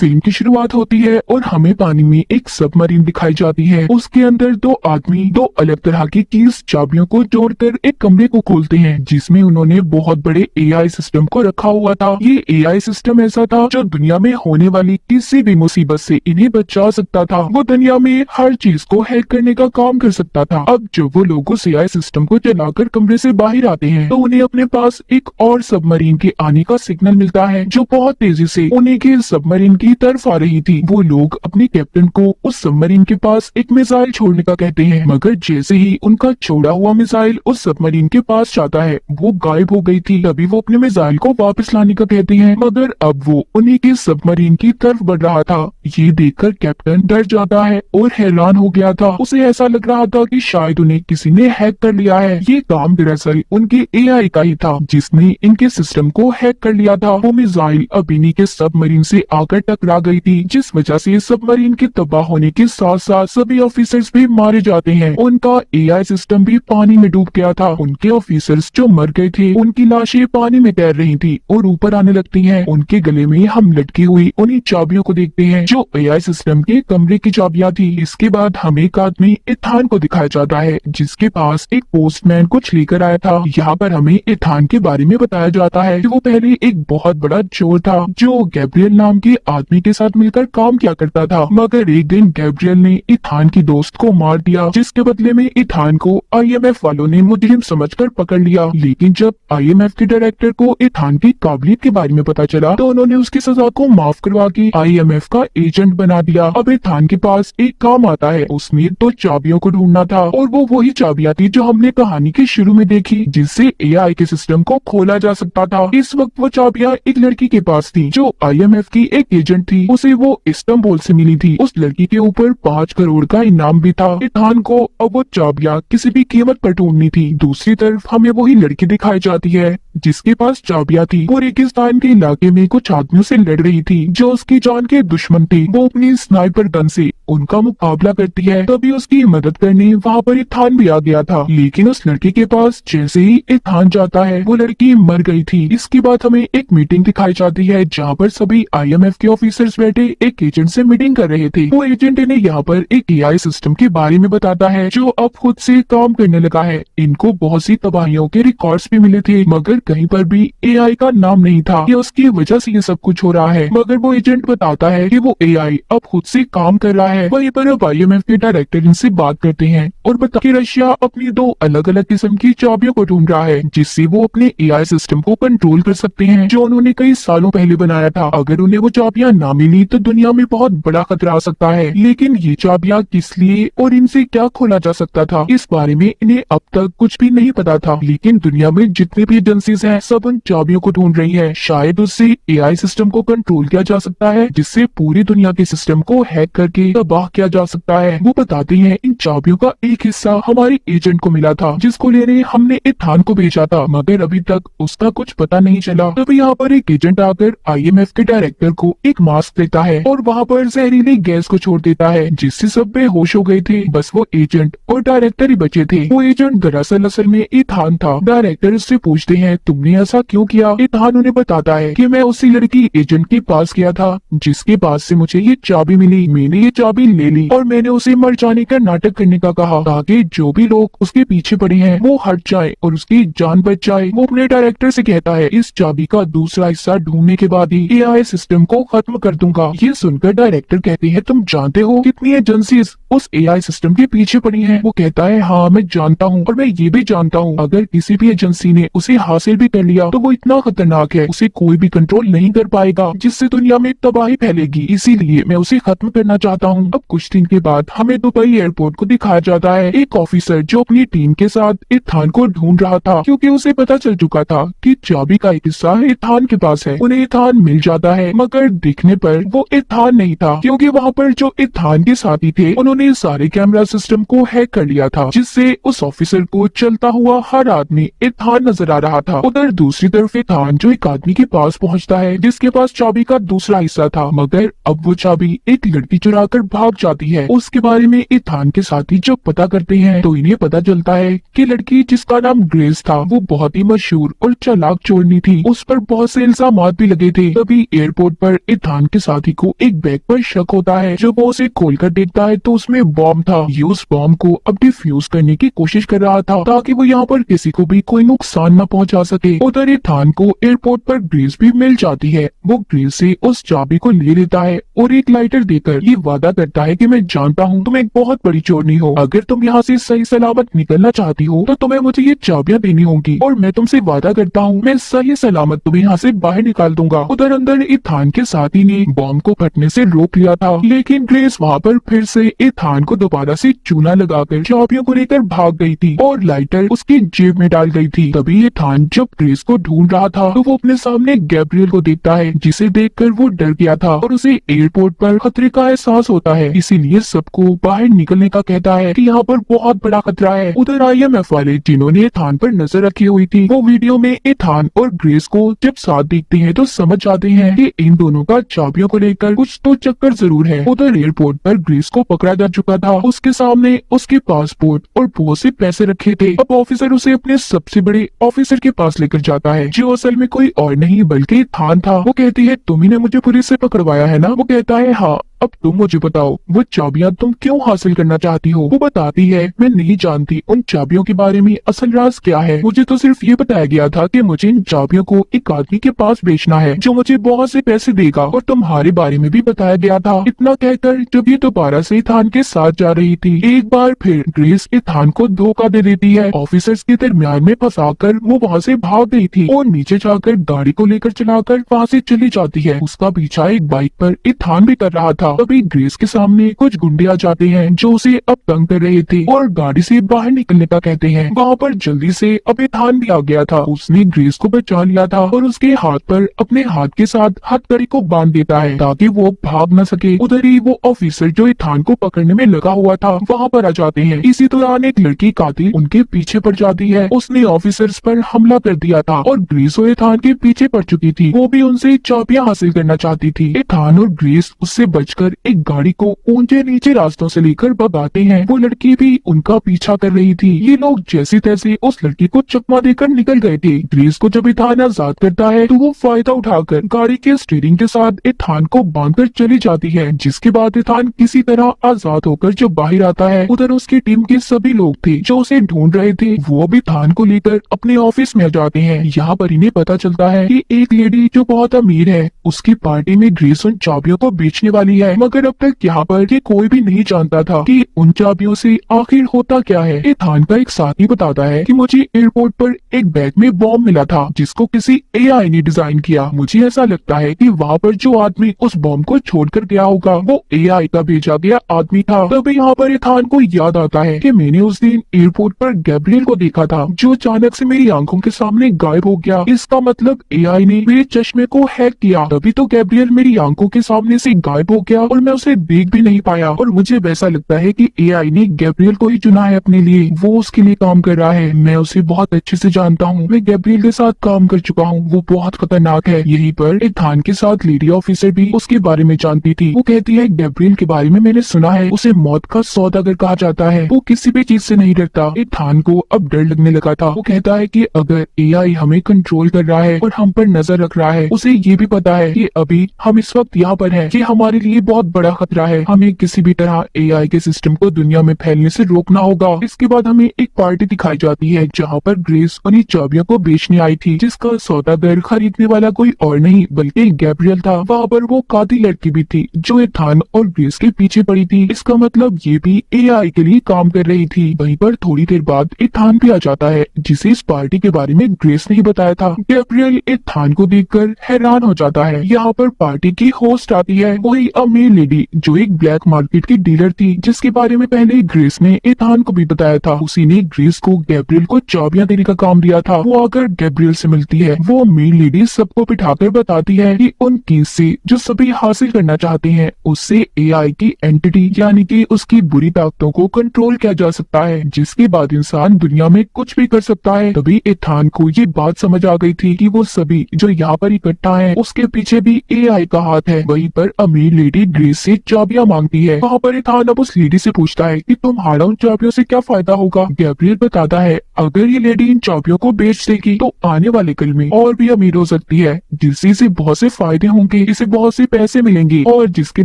Film की शुरुआत होती है और हमें पानी में एक सबमरीन दिखाई जाती है। उसके अंदर दो आदमी दो अलग तरह की कीज चाबियों को जोड़कर एक कमरे को खोलते हैं, जिसमें उन्होंने बहुत बड़े एआई सिस्टम को रखा हुआ था। ये एआई सिस्टम ऐसा था जो दुनिया में होने वाली किसी भी मुसीबत से इन्हें बचा सकता था। वो दुनिया में हर चीज को हैक करने का काम कर सकता था। अब जब वो लोग उस एआई सिस्टम को चलाकर कमरे से बाहर आते हैं तो उन्हें अपने पास एक और सबमरीन के आने का सिग्नल मिलता है, जो बहुत तेजी से उन्हीं के सबमरीन की तरफ आ रही थी। वो लोग अपने कैप्टन को उस सबमरीन के पास एक मिसाइल छोड़ने का कहते हैं, मगर जैसे ही उनका छोड़ा हुआ मिसाइल उस सबमरीन के पास जाता है वो गायब हो गई थी। तभी वो अपने मिसाइल को वापस लाने का कहते हैं, मगर अब वो उन्हीं के सबमरीन की तरफ बढ़ रहा था। ये देखकर कैप्टन डर जाता है और हैरान हो गया था। उसे ऐसा लग रहा था कि शायद उन्हें किसी ने हैक कर लिया है। ये काम दरअसल उनके एआई का ही था जिसने इनके सिस्टम को हैक कर लिया था। वो मिसाइल अब इन्हीं के सबमरीन से आकर टकरा गई थी, जिस वजह से सबमरीन के तबाह होने के साथ साथ सभी ऑफिसर्स भी मारे जाते हैं। उनका एआई सिस्टम भी पानी में डूब गया था। उनके ऑफिसर्स जो मर गए थे उनकी लाशें पानी में तैर रही थी और ऊपर आने लगती हैं। उनके गले में हम लटकी हुई उन्हीं चाबियों को देखते हैं जो एआई सिस्टम के कमरे की चाबियां थी। इसके बाद हमें एक आदमी इथान को दिखाया जाता है जिसके पास एक पोस्टमैन कुछ लेकर आया था। यहाँ पर हमें इथान के बारे में बताया जाता है कि वो पहले एक बहुत बड़ा चोर था जो गैब्रियल नाम के आदमी के साथ मिलकर काम किया करता था, मगर एक दिन गैब्रियल ने इथान की दोस्त को मार दिया, जिसके बदले में इथान को आईएमएफ वालों ने मुजरिम समझकर पकड़ लिया। लेकिन जब आईएमएफ के डायरेक्टर को इथान की काबिलियत के बारे में पता चला तो उन्होंने उसकी सजा को माफ करवा के आईएमएफ का एजेंट बना दिया। अब इथान के पास एक काम आता है, उसने तो चाबियों को ढूंढना था और वो वही चाबियां थी जो हमने कहानी के शुरू में देखी, जिससे एआई के सिस्टम को खोला जा सकता था। इस वक्त वो चाबियां एक लड़की के पास थी जो आईएमएफ की एक एजेंट थी। उसे वो इस्तांबुल से मिली थी। उस लड़की के ऊपर 5 करोड़ का इनाम भी था। इथान को अब वो चाबियां किसी भी कीमत पर ढूंढनी थी। दूसरी तरफ हमें वही लड़की दिखाई जाती है जिसके पास चाबियां थी। वो रेगिस्तान के इलाके में कुछ आदमियों से लड़ रही थी जो उसकी जान के दुश्मन थे। वो अपनी स्नाइपर गन से उनका मुकाबला करती है। तभी उसकी मदद करने वहाँ पर इथान भी आ गया था, लेकिन उस लड़की के पास जैसे ही इथान जाता है वो लड़की मर गई थी। इसके बाद हमें एक मीटिंग दिखाई जाती है जहाँ पर सभी आईएमएफ के ऑफिसर्स बैठे एक एजेंट से मीटिंग कर रहे थे। वो एजेंट इन्हें यहाँ पर एक एआई सिस्टम के बारे में बताता है जो अब खुद से काम करने लगा है। इनको बहुत सी तबाहियों के रिकॉर्ड्स भी मिले थे, मगर कहीं पर भी एआई का नाम नहीं था कि उसकी वजह से ये सब कुछ हो रहा है। मगर वो एजेंट बताता है कि वो एआई अब खुद से काम कर रहा है। वहीं पर अब आईएमएफ के डायरेक्टर इनसे बात करते हैं और बता कि रशिया अपनी 2 अलग अलग किस्म की चाबियों को ढूंढ रहा है जिससे वो अपने एआई सिस्टम को कंट्रोल कर सकते हैं, जो उन्होंने कई सालों पहले बनाया था। अगर उन्हें वो चाबियां ना मिली तो दुनिया में बहुत बड़ा खतरा आ सकता है। लेकिन ये चाबियां किस लिए और इनसे क्या खोला जा सकता था, इस बारे में इन्हें अब तक कुछ भी नहीं पता था। लेकिन दुनिया में जितनी भी एजेंसीज हैं सब उन चाबियों को ढूंढ रही है। शायद उससे एआई सिस्टम को कंट्रोल किया जा सकता है जिससे पूरी दुनिया के सिस्टम को हैक करके तबाह किया जा सकता है। वो बताते हैं इन चाबियों का एक हिस्सा हमारे एजेंट को मिला था जिसको लेने हमने इथान को भेजा था, मगर अभी तक उसका कुछ पता नहीं चला। तभी यहाँ पर एक एजेंट आकर आईएमएफ के डायरेक्टर को एक मास्क देता है और वहाँ पर जहरीली गैस को छोड़ देता है जिससे सब बेहोश हो गए थे। बस वो एजेंट और डायरेक्टर ही बचे थे। वो एजेंट दरअसल असल में इथान था। डायरेक्टर उससे पूछते हैं तुमने ऐसा क्यों किया। इथान उन्हें बताता है कि मैं उसी लड़की एजेंट के पास गया था जिसके पास से मुझे ये चाबी मिली। मैंने ये चाबी ले ली और मैंने उसे मर जाने का नाटक करने का कहा ताकि जो भी लोग उसके पीछे पड़े हैं वो हट जाए और उसकी जान बच जाए। वो अपने डायरेक्टर से कहता है इस चाबी का दूसरा हिस्सा ढूंढने के बाद ही एआई सिस्टम को खत्म कर दूंगा। ये सुनकर डायरेक्टर कहते हैं तुम जानते हो कितनी एजेंसीज उस एआई सिस्टम के पीछे पड़ी हैं। वो कहता है हाँ मैं जानता हूँ और मैं ये भी जानता हूँ अगर किसी भी एजेंसी ने उसे हासिल भी कर लिया तो वो इतना खतरनाक है उसे कोई भी कंट्रोल नहीं कर पाएगा जिससे दुनिया में तबाही फैलेगी। इसीलिए मैं उसे खत्म करना चाहता हूँ। अब कुछ दिन के बाद हमें दुबई एयरपोर्ट को दिखाया जाता है। एक ऑफिसर जो अपनी टीम के साथ इथान को ढूंढ रहा था क्योंकि उसे पता चल चुका था कि चाबी का एक हिस्सा इथान के पास है। उन्हें इथान मिल जाता है मगर देखने पर वो इथान नहीं था क्योंकि वहाँ पर जो इथान के साथी थे उन्होंने सारे कैमरा सिस्टम को हैक कर लिया था जिससे उस ऑफिसर को चलता हुआ हर आदमी इथान नजर आ रहा था। उधर दूसरी तरफ इथान जो एक आदमी के पास पहुँचता है जिसके पास चाबी का दूसरा हिस्सा था, मगर अब वो चाबी एक लड़की चुरा कर भाग जाती है। उसके बारे में इथान के साथी जब पता करते हैं तो इन्हें पता चलता है कि लड़की जिसका नाम ग्रेस था वो बहुत ही मशहूर और चालाक चोरनी थी। उस पर बहुत से इल्जाम भी लगे थे। तभी एयरपोर्ट पर इथान के साथी को एक बैग पर शक होता है। जब वो उसे खोलकर देखता है तो उसमें बॉम्ब था। ये उस बॉम्ब को अब डिफ्यूज करने की कोशिश कर रहा था ताकि वो यहाँ पर किसी को भी कोई नुकसान न पहुंचा सके। उधर इथान को एयरपोर्ट पर ग्रेस भी मिल जाती है। वो ग्रेस से उस चाबी को ले लेता है और एक लाइटर देकर ये वादा करता है कि मैं जानता हूँ तुम एक बहुत बड़ी चोरनी हो। अगर तुम यहाँ से सही सलामत निकलना चाहती हो तो तुम्हें मुझे ये चाबियां देनी होंगी और मैं तुमसे वादा करता हूँ मैं सही सलामत तुम्हें यहाँ से बाहर निकाल दूंगा। उधर अंदर इथान के साथी ने बॉम्ब को फटने से रोक लिया था, लेकिन ग्रेस वहाँ पर फिर से इथान को दोबारा से चूना लगाकर चाबियों को लेकर भाग गई थी और लाइटर उसकी जेब में डाल गई थी। तभी इथान जब ग्रेस को ढूंढ रहा था तो वो अपने सामने गैब्रियल को देखता है, जिसे देखकर वो डर गया था और उसे एयरपोर्ट पर खतरे का एहसास होता है। इसीलिए सबको बाहर निकलने का कहता है कि यहाँ पर बहुत बड़ा खतरा है। उधर IMF वाले जिन्होंने इथान पर नजर रखी हुई थी वो वीडियो में इथान और ग्रेस को जब साथ देखते हैं तो समझ जाते हैं कि इन दोनों का चाबियों को लेकर कुछ तो चक्कर जरूर है। उधर एयरपोर्ट पर ग्रेस को पकड़ा जा चुका था। उसके सामने उसके पासपोर्ट और बहुत से पैसे रखे थे। अब ऑफिसर उसे अपने सबसे बड़े ऑफिसर के पास लेकर जाता है, जो असल में कोई और नहीं बल्कि इथान था। वो कहती है तुम ही ने मुझे पुलिस से पकड़वाया है ना? वो कहता है हाँ। अब तुम मुझे बताओ वो चाबियां तुम क्यों हासिल करना चाहती हो? वो बताती है मैं नहीं जानती उन चाबियों के बारे में असल राज क्या है। मुझे तो सिर्फ ये बताया गया था कि मुझे इन चाबियों को एक आदमी के पास बेचना है जो मुझे बहुत से पैसे देगा, और तुम्हारे बारे में भी बताया गया था। इतना कहकर जब ये दोबारा से इथान के साथ जा रही थी, एक बार फिर ग्रेस इथान को धोखा दे देती है। ऑफिसर्स के दरमियान में फंसाकर वो वहाँ से भाग गई थी और नीचे जाकर गाड़ी को लेकर चलाकर वहाँ से चली जाती है। उसका पीछा एक बाइक पर इथान भी कर रहा था। तभी ग्रेस के सामने कुछ गुंडे आ जाते हैं जो उसे अब तंग कर रहे थे और गाड़ी से बाहर निकलने का कहते हैं। वहाँ पर जल्दी से अब इथान भी आ गया था। उसने ग्रेस को बचा लिया था और उसके हाथ पर अपने हाथ के साथ हथकड़ी को बांध देता है ताकि वो भाग न सके। उधर ही वो ऑफिसर जो इथान को पकड़ने में लगा हुआ था वहाँ पर आ जाते हैं। इसी दौरान एक लड़की कातिल उनके पीछे पड़ जाती है। उसने ऑफिसर्स पर हमला कर दिया था और ग्रेस और इथान के पीछे पड़ चुकी थी। वो भी उनसे चाबियां हासिल करना चाहती थी। इथान और ग्रेस उससे बचकर एक गाड़ी को ऊंचे नीचे रास्तों से लेकर भगाते हैं। वो लड़की भी उनका पीछा कर रही थी। ये लोग जैसे तैसे उस लड़की को चकमा देकर निकल गए थे। ग्रेस को जब इथान आजाद करता है तो वो फायदा उठाकर गाड़ी के स्टीयरिंग के साथ इथान को बांधकर चली जाती है, जिसके बाद इथान किसी तरह आजाद होकर जब बाहर आता है उधर उसकी टीम के सभी लोग थे जो उसे ढूंढ रहे थे वो भी इथान को लेकर अपने ऑफिस में जाते हैं। यहाँ पर इन्हें पता चलता है कि एक लेडी जो बहुत अमीर है उसकी पार्टी में ग्रेस उन चाबियों को बेचने वाली है, मगर अब तक यहाँ पर ये कोई भी नहीं जानता था कि उन चाबियों से आखिर होता क्या है। इथान का एक साथी बताता है कि मुझे एयरपोर्ट पर एक बैग में बॉम्ब मिला था जिसको किसी AI ने डिजाइन किया। मुझे ऐसा लगता है कि वहाँ पर जो आदमी उस बॉम्ब को छोड़कर गया होगा वो AI का भेजा गया आदमी था। तभी यहाँ पर इथान को याद आता है कि मैंने उस दिन एयरपोर्ट पर गैब्रियल को देखा था जो अचानक से मेरी आंखों के सामने गायब हो गया। इसका मतलब AI ने मेरे चश्मे को हैक किया, तभी तो गैब्रियल मेरी आंखों के सामने से गायब हो गया और मैं उसे देख भी नहीं पाया। और मुझे वैसा लगता है कि AI ने गैब्रियल को ही चुना है अपने लिए, वो उसके लिए काम कर रहा है। मैं उसे बहुत अच्छे से जानता हूँ, मैं गैब्रियल के साथ काम कर चुका हूँ, वो बहुत खतरनाक है। यहीं पर इथान के साथ लेडी ऑफिसर भी उसके बारे में जानती थी। वो कहती है गैब्रियल के बारे में मैंने सुना है, उसे मौत का सौदागर कहा जाता है, वो किसी भी चीज से नहीं डरता। इथान को अब डर लगने लगा था। वो कहता है कि अगर AI हमें कंट्रोल कर रहा है और हम पर नजर रख रहा है, उसे ये भी पता है कि अभी हम इस वक्त यहाँ पर हैं, ये हमारे लिए बहुत बड़ा खतरा है। हमें किसी भी तरह AI के सिस्टम को दुनिया में फैलने से रोकना होगा। इसके बाद हमें एक पार्टी दिखाई जाती है जहाँ पर ग्रेस उन्हीं चाबियों को बेचने आई थी, जिसका सौदागर खरीदने वाला कोई और नहीं बल्कि गैब्रियल था। वहाँ पर वो कातिल लड़की भी थी जो इथान और ग्रेस के पीछे पड़ी थी। इसका मतलब ये भी AI के लिए काम कर रही थी। वहीं पर थोड़ी देर बाद इथान भी आ जाता है जिसे इस पार्टी के बारे में ग्रेस ने ही बताया था। गैब्रियल इथान को देखकर हैरान हो जाता है। यहाँ पर पार्टी की होस्ट आती है, वही अमीर लेडी जो एक ब्लैक मार्केट की डीलर थी, जिसके बारे में पहले ग्रेस ने इथान को भी बताया था। उसी ने ग्रेस को गैब्रियल को चाबियां देने का काम दिया था। वो आकर गैब्रियल से मिलती है। वो अमीर लेडी सबको बिठाकर बताती है कि उन कीज से जो सभी हासिल करना चाहते हैं उससे AI की एंटिटी यानी कि उसकी बुरी ताकतों को कंट्रोल किया जा सकता है, जिसके बाद इंसान दुनिया में कुछ भी कर सकता है। तभी इथान को ये बात समझ आ गई थी कि वो सभी जो यहाँ पर इकट्ठा है उसके पीछे भी एआई का हाथ है। वहीं पर अमीर लेडी ग्रेस से चाबियां मांगती है। वहाँ पर इथान अब उस लेडी से पूछता है कि तुम्हारा उन चाबियों से क्या फायदा होगा। गैब्रियल बताता है अगर ये लेडी इन चाबियों को बेच देगी तो आने वाले कल में और भी अमीर हो सकती है, जिससे इसे बहुत से फायदे होंगे, इसे बहुत से पैसे मिलेंगे और जिसके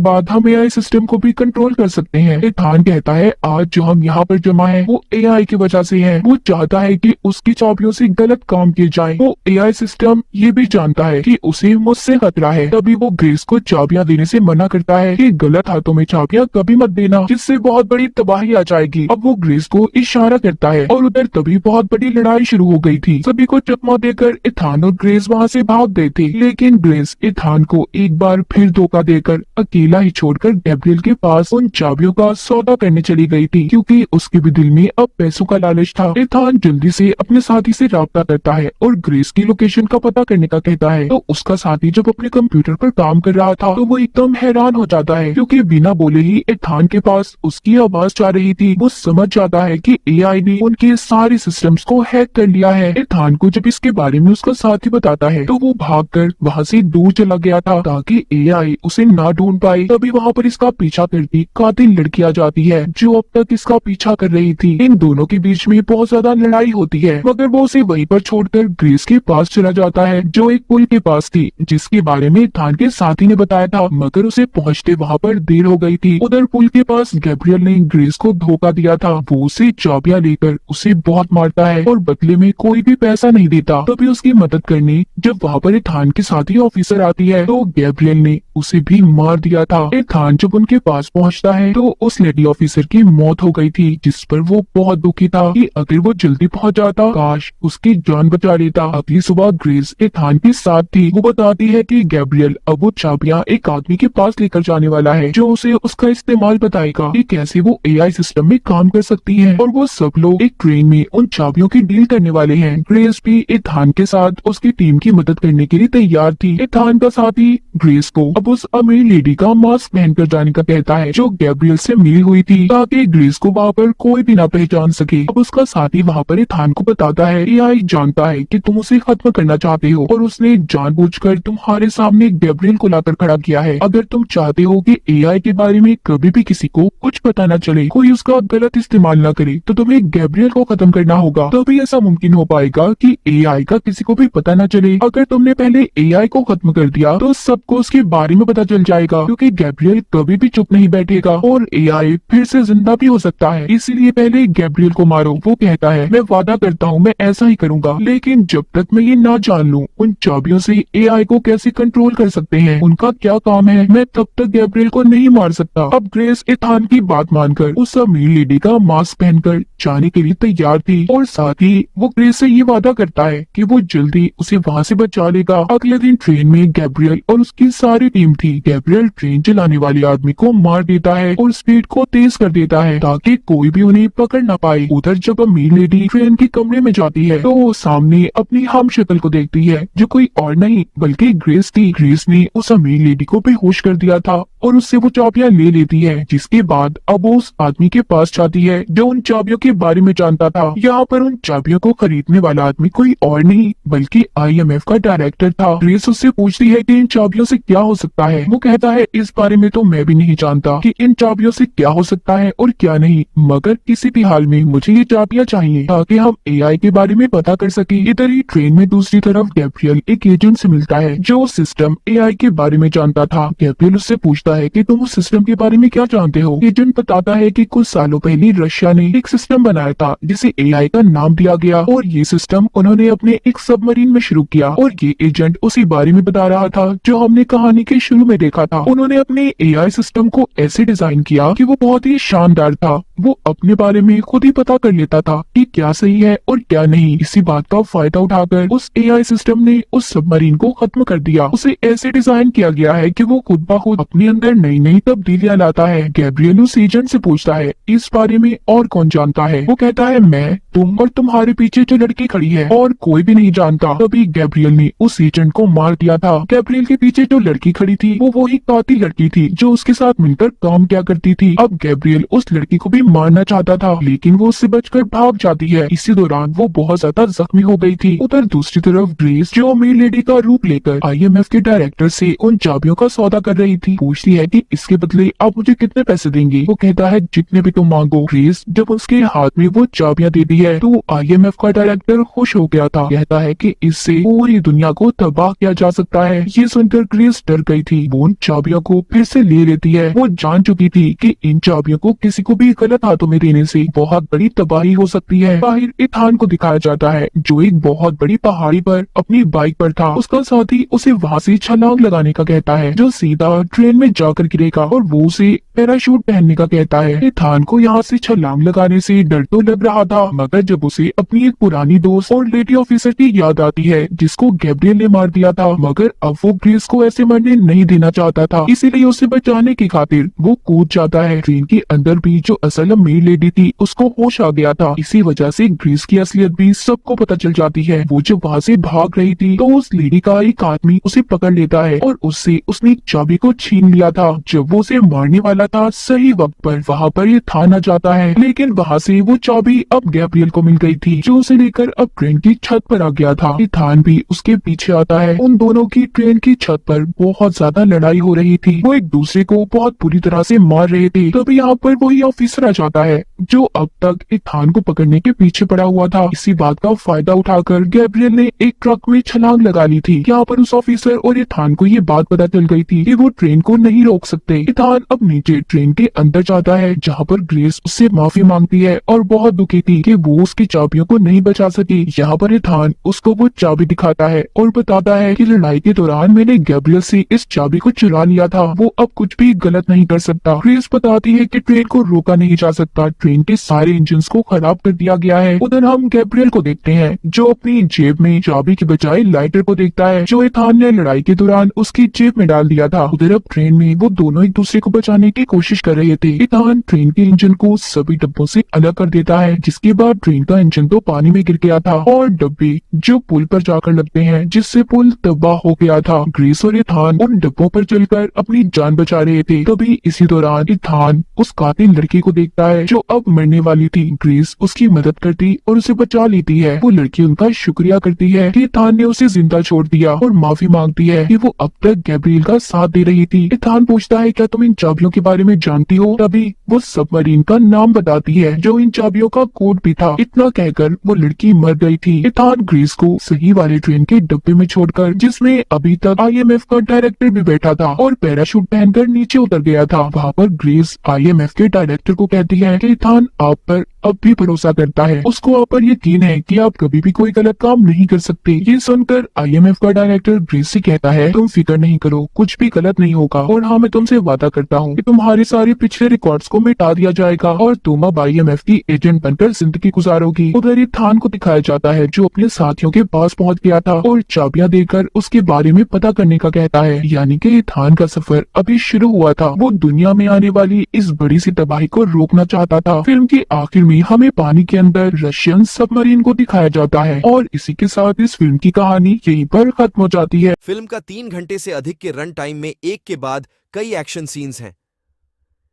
बाद हम एआई सिस्टम को भी कंट्रोल कर सकते हैं। इथान कहता है आज जो हम यहाँ पर जमा है वो एआई की वजह से है। वो चाहता है कि उसकी चाबियों से गलत काम किए जाए। वो एआई सिस्टम ये भी जानता है कि उसे मुझसे खतरा है, तभी वो ग्रेस को चाबियां देने से मना करता है कि गलत हाथों में चाबियां कभी मत देना, जिससे बहुत बड़ी तबाही आ जाएगी। अब वो ग्रेस को इशारा करता है और उधर तभी बहुत बड़ी लड़ाई शुरू हो गई थी। सभी को चकमा देकर इथान और ग्रेस वहाँ से भाग गए थे, लेकिन ग्रेस इथान को एक बार फिर धोखा देकर अकेला ही छोड़कर गैब्रियल के पास उन चाबियों का सौदा करने चली गई थी, क्योंकि उसके भी दिल में अब पैसों का लालच था। इथान जल्दी से अपने साथी से राब्ता करता है और ग्रेस की लोकेशन का पता करने का कहता है। तो उसका साथी जब अपने कंप्यूटर पर काम कर रहा था तो वो एकदम हैरान हो जाता है, क्योंकि बिना बोले ही इथान के पास उसकी आवाज जा रही थी। वो समझ जाता है कि एआई ने उनके सारे सिस्टम्स को हैक कर लिया है। इथान को जब इसके बारे में उसका साथी बताता है तो वो भागकर वहाँ से दूर चला गया था ताकि एआई उसे ना ढूंढ पाए। तभी वहाँ पर इसका पीछा करती कातिल लड़की आ जाती है जो अब तक इसका पीछा कर रही थी। इन दोनों के बीच में बहुत ज्यादा लड़ाई होती है, मगर वो उसे वहीं पर छोड़कर ग्रेस के पास चला जाता है जो एक पुल के पास थी, जिसके बारे में इथान के साथी ने बताया था, मगर उसे पहुंचते वहाँ पर देर हो गई थी। उधर पुल के पास गैब्रियल ने ग्रेस को धोखा दिया था। वो उसे चाबियां लेकर उसे बहुत मारता है और बदले में कोई भी पैसा नहीं देता। तभी उसकी मदद करने जब वहाँ पर इथान के साथी ऑफिसर आती है तो गैब्रियल ने उसे भी मार दिया था। इथान जब उनके पास पहुँचता है तो उस लेडी ऑफिसर की मौत हो गई थी, जिस पर वो बहुत दुखी था कि अगर वो जल्दी पहुंच जाता काश उसकी जान बचा लेता। अगली सुबह ग्रेस इथान के साथ थी। वो बताती है कि गैब्रियल अब वो चाबियां एक आदमी के पास लेकर जाने वाला है जो उसे उसका इस्तेमाल बताएगा कि कैसे वो एआई सिस्टम में काम कर सकती है, और वो सब लोग एक ट्रेन में उन चाबियों की डील करने वाले हैं। ग्रेस भी इथान के साथ उसकी टीम की मदद करने के लिए तैयार थी। इथान का साथी ग्रेस को अब उस अमीर लेडी का मास्क पहनकर जाने का कहता है जो गैब्रियल से मिली हुई थी, ताकि ग्रेस को वहाँ पर कोई भी ना पहचान सके। अब उसका साथी वहाँ पर इथान को बताता है एआई जानता है कि तुम उसे खत्म करना चाहते हो और उसने जानबूझकर तुम्हारे सामने गैब्रियल को लाकर खड़ा किया है। अगर तुम चाहते हो कि एआई के बारे में कभी भी किसी को कुछ पता न चले, कोई उसका गलत इस्तेमाल न करे, तो तुम्हें गैब्रियल को खत्म करना होगा, तभी ऐसा मुमकिन हो पाएगा कि एआई का किसी को भी पता न चले। अगर तुमने पहले एआई को खत्म कर दिया तो सबको उसके बारे में पता चल जाएगा, क्योंकि गैब्रियल कभी भी चुप नहीं बैठेगा और एआई फिर से जिंदा भी हो सकता है। इसीलिए पहले गैब्रियल को मारो। वो कहता है मैं वादा करता हूँ मैं ऐसा ही करूंगा, लेकिन जब तक मैं ये ना जान लूं उन चाबियों से एआई को कैसे कंट्रोल कर सकते हैं, उनका क्या काम है, मैं तब तक गैब्रियल को नहीं मार सकता। अब ग्रेस इथान की बात मानकर उस अमीर लेडी का मास्क पहनकर जाने के लिए तैयार थी और साथ ही वो ग्रेस से ये वादा करता है कि वो जल्दी उसे वहाँ से बचा लेगा। अगले दिन ट्रेन में गैब्रियल और उसकी सारी टीम थी। गैब्रियल ट्रेन चलाने वाले आदमी को मार देता है और स्पीड को तेज कर देता है ताकि कोई भी उन्हें पकड़ ना पाए। उधर जब अमीर लेडी ट्रेन के कमरे में जाती है तो वो सामने अपनी हम शक्ल को देखती है जो कोई और नहीं बल्कि ग्रेस थी। ग्रेस ने उस अमीर लेडी को बेहोश कर दिया था और उससे वो चाबियां ले लेती है, जिसके बाद अब वो उस आदमी के पास जाती है जो उन चाबियों के बारे में जानता था। यहाँ पर उन चाबियों को खरीदने वाला आदमी कोई और नहीं बल्कि आईएमएफ का डायरेक्टर था। ग्रेस उससे पूछती है कि इन चाबियों से क्या हो सकता है। वो कहता है इस बारे में तो मैं भी नहीं जानता कि इन चाबियों से क्या हो सकता है और क्या नहीं, मगर किसी भी हाल में मुझे ये चाबियां चाहिए ताकि हम एआई के बारे में पता कर सके। इधर ही ट्रेन में दूसरी तरफ गैब्रियल एक एजेंट से मिलता है जो सिस्टम एआई के बारे में जानता था। गैब्रियल उससे पूछता है कि तुम उस सिस्टम के बारे में क्या जानते हो। एजेंट बताता है कि कुछ सालों पहले रशिया ने एक सिस्टम बनाया था जिसे एआई का नाम दिया गया और ये सिस्टम उन्होंने अपने एक सबमरीन में शुरू किया। और ये एजेंट उसी बारे में बता रहा था जो हमने कहानी के शुरू में देखा था। उन्होंने अपने एआई सिस्टम को ऐसे डिजाइन किया कि वो बहुत ही शानदार था। वो अपने बारे में खुद ही पता कर लेता था कि क्या सही है और क्या नहीं। इसी बात का फायदा उठाकर उस एआई सिस्टम ने उस सबमरीन को खत्म कर दिया। उसे ऐसे डिजाइन किया गया है कि वो खुद ब खुद अपने अंदर नई नई तब्दीलियां लाता है। गैब्रियल उस एजेंट से पूछता है इस बारे में और कौन जानता है। वो कहता है मैं, तुम और तुम्हारे पीछे जो लड़की खड़ी है, और कोई भी नहीं जानता। तभी गैब्रियल ने उस एजेंट को मार दिया था। गैब्रियल के पीछे जो लड़की खड़ी थी वो वही कातिल लड़की थी जो उसके साथ मिलकर काम किया करती थी। अब गैब्रियल उस लड़की को भी मारना चाहता था, लेकिन वो उससे बचकर भाग जाती है। इसी दौरान वो बहुत ज्यादा जख्मी हो गई थी। उधर दूसरी तरफ ग्रेस, जो अमीर लेडी का रूप लेकर IMF के डायरेक्टर से उन चाबियों का सौदा कर रही थी, पूछती है कि इसके बदले आप मुझे कितने पैसे देंगे। वो कहता है जितने भी तुम मांगो। ग्रेस जब उसके हाथ में वो चाबियां देती है तो IMF का डायरेक्टर खुश हो गया था। कहता है कि इससे पूरी दुनिया को तबाह किया जा सकता है। ये सुनकर ग्रेस डर गई थी। वो उन चाबियों को फिर से ले लेती है। वो जान चुकी थी कि इन चाबियों को किसी को भी गलत हाथों में देने से बहुत बड़ी तबाही हो सकती है। बाहर इथान को दिखाया जाता है जो एक बहुत बड़ी पहाड़ी पर अपनी बाइक पर था। उसका साथी उसे वहाँ से छलांग लगाने का कहता है जो सीधा ट्रेन में जाकर गिरेगा, और वो उसे पैराशूट पहनने का कहता है। इथान को यहाँ से छलांग लगाने से डर तो लग रहा था, मगर जब उसे अपनी एक पुरानी दोस्त और लेडी ऑफिसर की याद आती है जिसको गैब्रियल ने मार दिया था, मगर अब वो ग्रेस को ऐसे मरने नहीं देना चाहता था, इसीलिए उसे बचाने की खातिर वो कूद जाता है। ट्रेन के अंदर भी जो असल अमीर लेडी थी उसको होश आ गया था। इसी वजह से ग्रेस की असलियत भी सबको पता चल जाती है। वो जब वहाँ से भाग रही थी तो उस लेडी का एक आदमी उसे पकड़ लेता है और उससे उसने एक चाबी को छीन लिया था। जब वो उसे मारने वाला था, सही वक्त पर वहाँ पर ये थान आ जाता है, लेकिन वहाँ से वो चाबी अब गैब्रियल को मिल गई थी जो उसे लेकर अब ट्रेन की छत पर आ गया था। इथान भी उसके पीछे आता है। उन दोनों की ट्रेन की छत पर बहुत ज्यादा लड़ाई हो रही थी। वो एक दूसरे को बहुत बुरी तरह से मार रहे थे। तभी यहाँ पर वही ऑफिसर आ जाता है जो अब तक इथान को पकड़ने के पीछे पड़ा हुआ था। इसी बात का फायदा उठाकर गैब्रियल ने एक ट्रक में छलांग लगा ली थी। यहाँ पर उस ऑफिसर और इथान को ये बात पता चल गई थी कि वो ट्रेन को नहीं रोक सकते। इथान अब नीचे ट्रेन के अंदर जाता है जहाँ पर ग्रेस उससे माफी मांगती है और बहुत दुखी थी कि वो उसकी चाबियों को नहीं बचा सकी। यहाँ पर इथान उसको वो चाबी दिखाता है और बताता है कि लड़ाई के दौरान मैंने गैब्रियल से इस चाबी को चुरा लिया था, वो अब कुछ भी गलत नहीं कर सकता। ग्रेस बताती है कि ट्रेन को रोका नहीं जा सकता, ट्रेन के सारे इंजन को खराब कर दिया गया है। उधर हम गैब्रियल को देखते हैं जो अपनी जेब में चाबी के बजाय लाइटर को देखता है जो इथान ने लड़ाई के दौरान उसकी जेब में डाल दिया था। उधर अब ट्रेन में वो दोनों एक दूसरे को बचाने की कोशिश कर रहे थे। इथान ट्रेन के इंजन को सभी डब्बों से अलग कर देता है, जिसके बाद ट्रेन का इंजन तो पानी में गिर गया था और डब्बे जो पुल पर जाकर लगते हैं, जिससे पुल तबाह हो गया था। ग्रेस और इथान उन डब्बों पर चलकर अपनी जान बचा रहे थे। तभी इसी दौरान इथान उस कातिल लड़की को देखता है जो अब मरने वाली थी। ग्रेस उसकी मदद करती और उसे बचा लेती है। वो लड़की उनका शुक्रिया करती है कि इथान ने उसे जिंदा छोड़ दिया और माफी मांगती है कि वो अब तक गैब्रियल का साथ दे रही थी। इथान पूछता है क्या तुम इन चाबियों के बारे में जानती हो? तभी वो सबमरीन का नाम बताती है जो इन चाबियों का कोड भी था। इतना कहकर वो लड़की मर गई थी। इथान ग्रेस को सही वाले ट्रेन के डब्बे में छोड़कर, जिसमें अभी तक IMF का डायरेक्टर भी बैठा था और पैराशूट पहनकर नीचे उतर गया था, वहाँ पर ग्रेस IMF के डायरेक्टर को कहती है कि इथान आप पर अब भी भरोसा करता है, उसको आप पर यकीन है कि आप कभी भी कोई गलत काम नहीं कर सकते। ये सुनकर IMF का डायरेक्टर ग्रेस से कहता है तुम फिक्र नहीं करो, कुछ भी गलत नहीं होगा, और हाँ मैं तुमसे वादा करता हूँ कि तुम्हारे सारे पिछले रिकॉर्ड्स को मिटा दिया जाएगा और तुम अब IMF की एजेंट बनकर जिंदगी गुजारोगी। उधर इथान को दिखाया जाता है जो अपने साथियों के पास पहुँच गया था और चाबियां देकर उसके बारे में पता करने का कहता है। यानी कि इथान का सफर अभी शुरू हुआ था। वो दुनिया में आने वाली इस बड़ी सी तबाही को रोकना चाहता था। फिल्म के आखिर में हमें पानी के अंदर रशियन सबमरीन को दिखाया जाता है और इसी के साथ इस फिल्म की कहानी यहीं पर खत्म हो जाती है। फिल्म का 3 घंटे से अधिक के रन टाइम में एक के बाद कई एक्शन सीन्स हैं।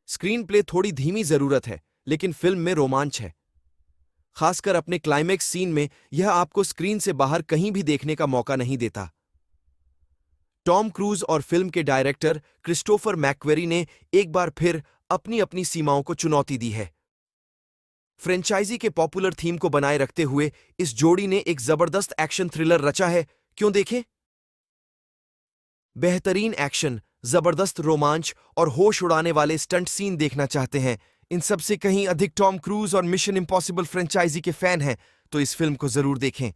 स्क्रीन प्ले थोड़ी धीमी जरूरत है, लेकिन फिल्म में रोमांच है। खासकर अपने क्लाइमेक्स सीन में यह आपको स्क्रीन से बाहर कहीं भी देखने का मौका नहीं देता। टॉम क्रूज और फिल्म के डायरेक्टर क्रिस्टोफर मैकक्वेरी ने एक बार फिर अपनी अपनी सीमाओं को चुनौती दी है। फ्रेंचाइजी के पॉपुलर थीम को बनाए रखते हुए इस जोड़ी ने एक जबरदस्त एक्शन थ्रिलर रचा है। क्यों देखें? बेहतरीन एक्शन, जबरदस्त रोमांच और होश उड़ाने वाले स्टंट सीन देखना चाहते हैं? इन सब से कहीं अधिक टॉम क्रूज और मिशन इम्पॉसिबल फ्रेंचाइजी के फैन हैं तो इस फिल्म को जरूर देखें।